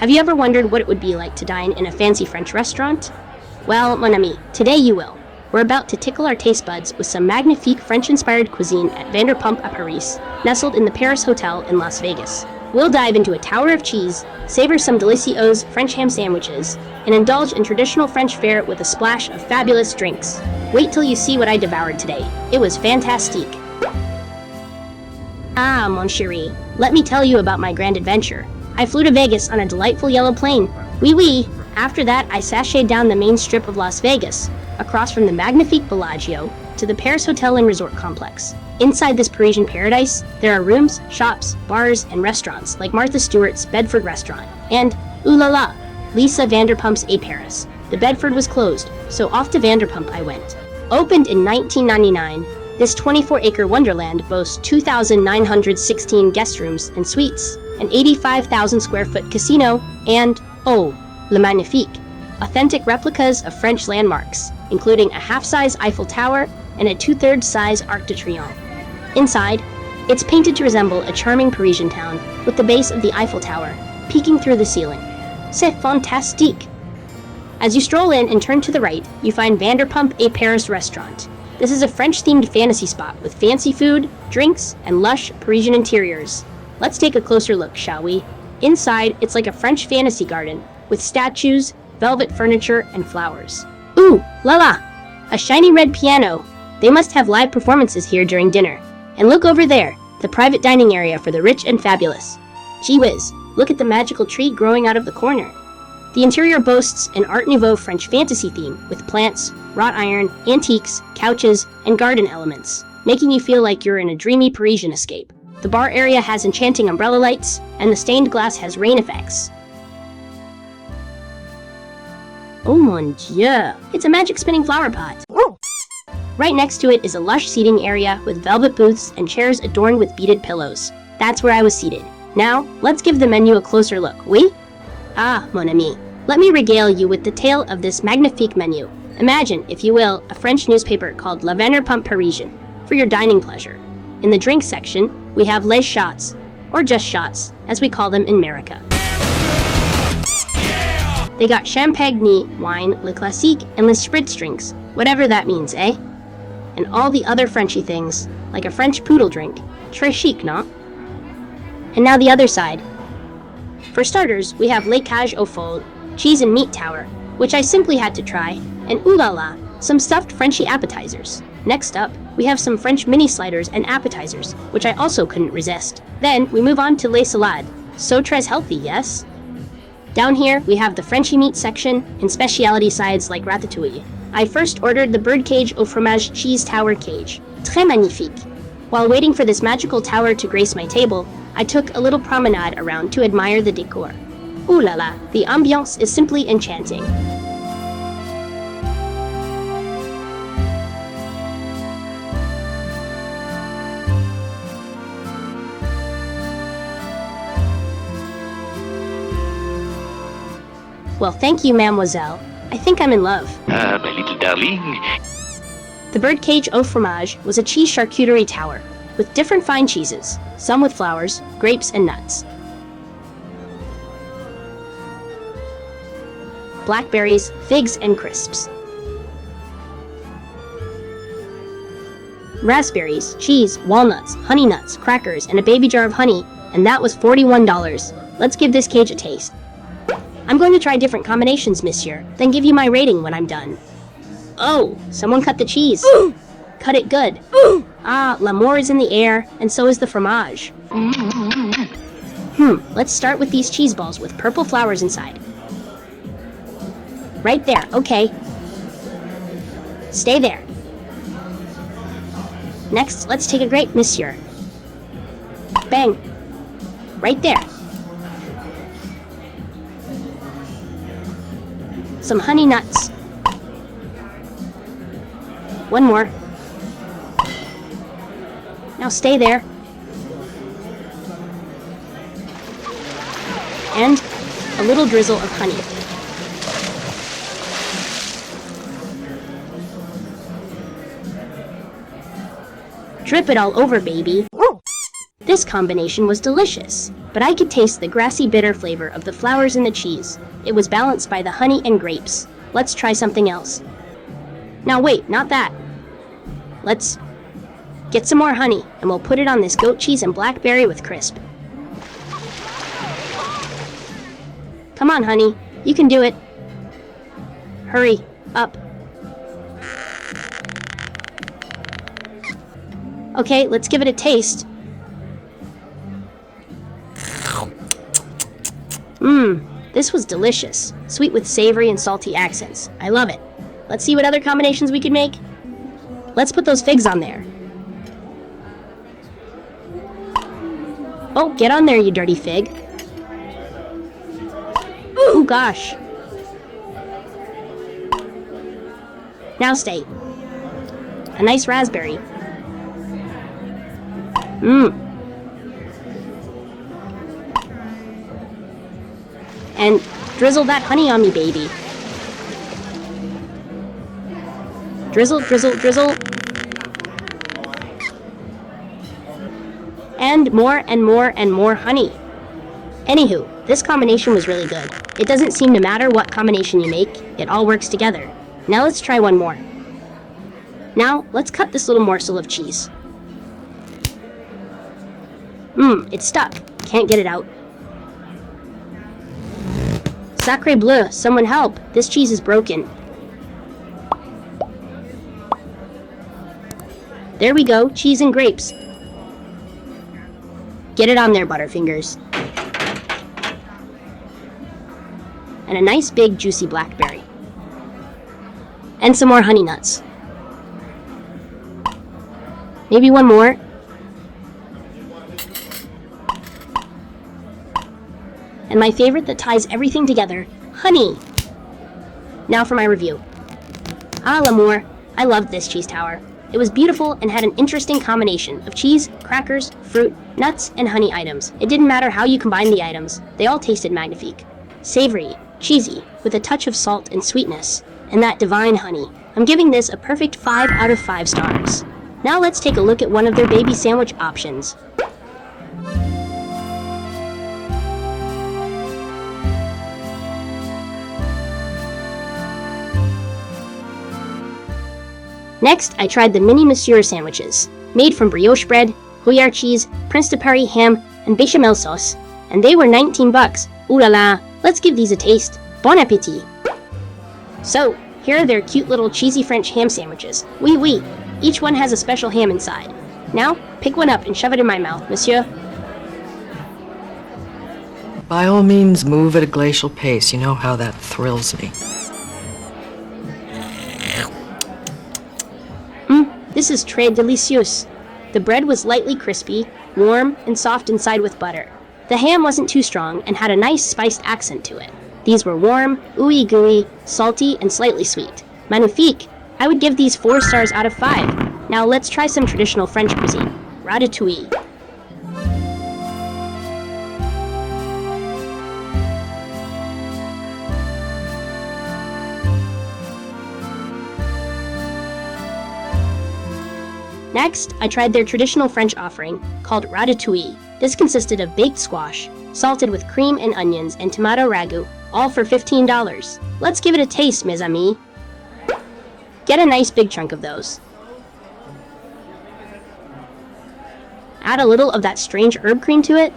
Have you ever wondered what it would be like to dine in a fancy French restaurant? Well, mon ami, today you will. We're about to tickle our taste buds with some magnifique French-inspired cuisine at Vanderpump à Paris, nestled in the Paris Hotel in Las Vegas. We'll dive into a tower of cheese, savor some delicios French ham sandwiches, and indulge in traditional French fare with a splash of fabulous drinks. Wait till you see what I devoured today. It was fantastique. Ah, mon chéri, let me tell you about my grand adventure. I flew to Vegas on a delightful yellow plane. Oui, oui. After that, I sashayed down the main strip of Las Vegas, across from the magnifique Bellagio, to the Paris Hotel and Resort Complex. Inside this Parisian paradise, there are rooms, shops, bars, and restaurants like Martha Stewart's Bedford Restaurant, and, ooh la la, Lisa Vanderpump's A Paris. The Bedford was closed, so off to Vanderpump I went. Opened in 1999, this 24-acre wonderland boasts 2,916 guest rooms and suites, an 85,000-square-foot casino, and, oh, le magnifique, authentic replicas of French landmarks, including a half-size Eiffel Tower and a two-thirds size Arc de Triomphe. Inside, it's painted to resemble a charming Parisian town, with the base of the Eiffel Tower peeking through the ceiling. C'est fantastique! As you stroll in and turn to the right, you find Vanderpump A Paris restaurant. This is a French-themed fantasy spot with fancy food, drinks, and lush Parisian interiors. Let's take a closer look, shall we? Inside, it's like a French fantasy garden, with statues, velvet furniture, and flowers. Ooh, la la! A shiny red piano. They must have live performances here during dinner. And look over there, the private dining area for the rich and fabulous. Gee whiz, look at the magical tree growing out of the corner. The interior boasts an Art Nouveau French fantasy theme with plants, wrought iron, antiques, couches, and garden elements, making you feel like you're in a dreamy Parisian escape. The bar area has enchanting umbrella lights, and the stained glass has rain effects. Oh mon dieu, it's a magic spinning flower pot. Right next to it is a lush seating area with velvet booths and chairs adorned with beaded pillows. That's where I was seated. Now, let's give the menu a closer look, oui? Ah, mon ami, let me regale you with the tale of this magnifique menu. Imagine, if you will, a French newspaper called La Vanderpump Parisian, for your dining pleasure. In the drinks section, we have les shots, or just shots, as we call them in America. They got champagne, wine, le classique, and le spritz drinks, whatever that means, eh? And all the other Frenchy things, like a French poodle drink. Très chic, no? And now the other side. For starters, we have Les Cages aux Folles, cheese and meat tower, which I simply had to try, and ooh la la, some stuffed Frenchy appetizers. Next up, we have some French mini sliders and appetizers, which I also couldn't resist. Then, we move on to Les Salades, so très healthy, yes? Down here, we have the Frenchy meat section and specialty sides like Ratatouille. I first ordered the birdcage au fromage cheese tower cage. Très magnifique. While waiting for this magical tower to grace my table, I took a little promenade around to admire the decor. Ooh la la, the ambiance is simply enchanting. Well, thank you, mademoiselle. I think I'm in love. Ah, my little darling. The birdcage au fromage was a cheese charcuterie tower, with different fine cheeses, some with flowers, grapes, and nuts. Blackberries, figs, and crisps. Raspberries, cheese, walnuts, honey nuts, crackers, and a baby jar of honey, and that was $41. Let's give this cage a taste. I'm going to try different combinations, monsieur, then give you my rating when I'm done. Oh, someone cut the cheese. Ooh. Cut it good. Ooh. Ah, l'amour is in the air, and so is the fromage. Let's start with these cheese balls with purple flowers inside. Right there, okay. Stay there. Next, let's take a grape, monsieur. Bang. Right there. Some honey nuts. One more. Now stay there. And a little drizzle of honey. Drip it all over, baby. This combination was delicious, but I could taste the grassy bitter flavor of the flowers in the cheese. It was balanced by the honey and grapes. Let's try something else. Now wait, not that. Let's get some more honey, and we'll put it on this goat cheese and blackberry with crisp. Come on, honey. You can do it. Hurry up. Okay, let's give it a taste. This was delicious. Sweet with savory and salty accents. I love it. Let's see what other combinations we could make. Let's put those figs on there. Oh, get on there, you dirty fig. Ooh, gosh. Now stay. A nice raspberry. And drizzle that honey on me, baby. Drizzle, drizzle, drizzle. And more and more and more honey. Anywho, this combination was really good. It doesn't seem to matter what combination you make, it all works together. Now let's try one more. Now, let's cut this little morsel of cheese. It's stuck. Can't get it out. Sacre bleu, someone help. This cheese is broken. There we go, cheese and grapes. Get it on there, Butterfingers. And a nice big juicy blackberry. And some more honey nuts. Maybe one more. And my favorite that ties everything together, honey. Now for my review. Ah, l'amour. I loved this cheese tower. It was beautiful and had an interesting combination of cheese, crackers, fruit, nuts, and honey items. It didn't matter how you combined the items, they all tasted magnifique. Savory, cheesy, with a touch of salt and sweetness, and that divine honey. I'm giving this a perfect 5 out of 5 stars. Now let's take a look at one of their baby sandwich options. Next, I tried the mini monsieur sandwiches, made from brioche bread, Gruyere cheese, Prince de Paris ham, and bechamel sauce, and they were 19 bucks. Ooh la la, let's give these a taste. Bon appetit! So, here are their cute little cheesy French ham sandwiches. Oui, oui, each one has a special ham inside. Now, pick one up and shove it in my mouth, monsieur. By all means, move at a glacial pace. You know how that thrills me. This is très délicieux. The bread was lightly crispy, warm, and soft inside with butter. The ham wasn't too strong and had a nice spiced accent to it. These were warm, ooey gooey, salty, and slightly sweet. Magnifique! I would give these 4 stars out of 5. Now let's try some traditional French cuisine. Ratatouille. Next, I tried their traditional French offering, called ratatouille. This consisted of baked squash, salted with cream and onions and tomato ragu, all for $15. Let's give it a taste, mes amis. Get a nice big chunk of those. Add a little of that strange herb cream to it.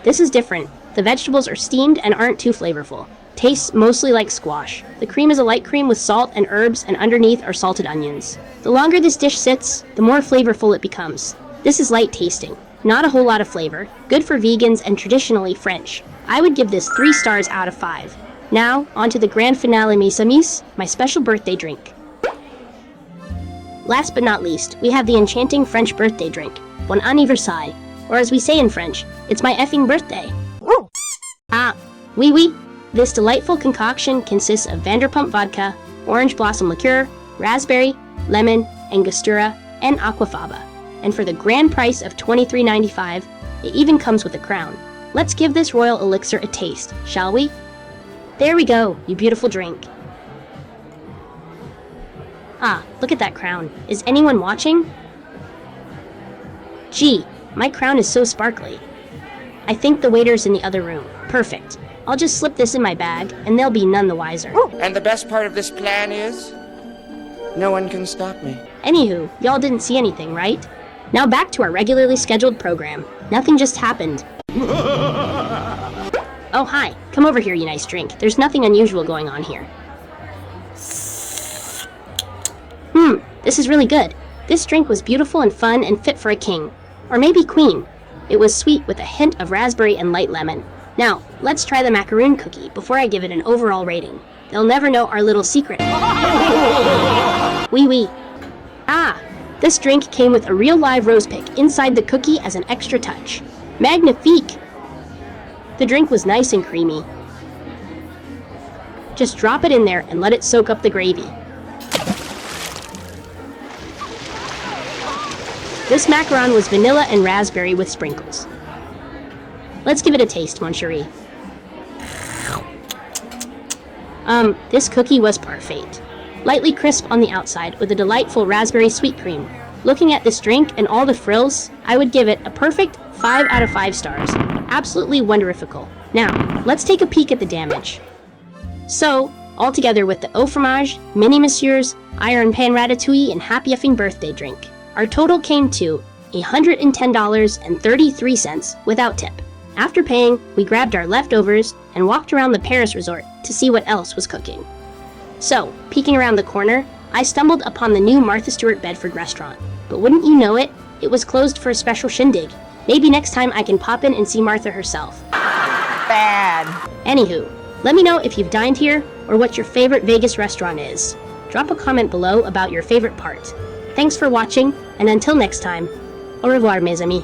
This is different. The vegetables are steamed and aren't too flavorful. Tastes mostly like squash. The cream is a light cream with salt and herbs, and underneath are salted onions. The longer this dish sits, the more flavorful it becomes. This is light tasting. Not a whole lot of flavor. Good for vegans and traditionally French. I would give this 3 stars out of 5. Now, on to the grand finale, mes amis, my special birthday drink. Last but not least, we have the enchanting French birthday drink, Bon anniversaire. Or as we say in French, it's my effing birthday. Ah, oui oui. This delightful concoction consists of Vanderpump vodka, orange blossom liqueur, raspberry, lemon, angostura, and aquafaba. And for the grand price of $23.95, it even comes with a crown. Let's give this royal elixir a taste, shall we? There we go, you beautiful drink. Ah, look at that crown. Is anyone watching? Gee, my crown is so sparkly. I think the waiter's in the other room. Perfect. I'll just slip this in my bag, and they'll be none the wiser. And the best part of this plan is, no one can stop me. Anywho, y'all didn't see anything, right? Now back to our regularly scheduled program. Nothing just happened. Oh, hi. Come over here, you nice drink. There's nothing unusual going on here. This is really good. This drink was beautiful and fun and fit for a king. Or maybe queen. It was sweet with a hint of raspberry and light lemon. Now, let's try the macaroon cookie before I give it an overall rating. They'll never know our little secret. Wee wee. Ah, this drink came with a real live rose pick inside the cookie as an extra touch. Magnifique! The drink was nice and creamy. Just drop it in there and let it soak up the gravy. This macaron was vanilla and raspberry with sprinkles. Let's give it a taste, mon chéri. This cookie was parfait. Lightly crisp on the outside with a delightful raspberry sweet cream. Looking at this drink and all the frills, I would give it a perfect 5 out of 5 stars. Absolutely wonderifical. Now, let's take a peek at the damage. So, all together with the Au Fromage, Mini Monsieur's, Iron Pan Ratatouille, and Happy Effing Birthday drink, our total came to $110.33 without tip. After paying, we grabbed our leftovers and walked around the Paris resort to see what else was cooking. So, peeking around the corner, I stumbled upon the new Martha Stewart Bedford restaurant. But wouldn't you know it, it was closed for a special shindig. Maybe next time I can pop in and see Martha herself. Bad. Anywho, let me know if you've dined here or what your favorite Vegas restaurant is. Drop a comment below about your favorite part. Thanks for watching, and until next time, au revoir mes amis.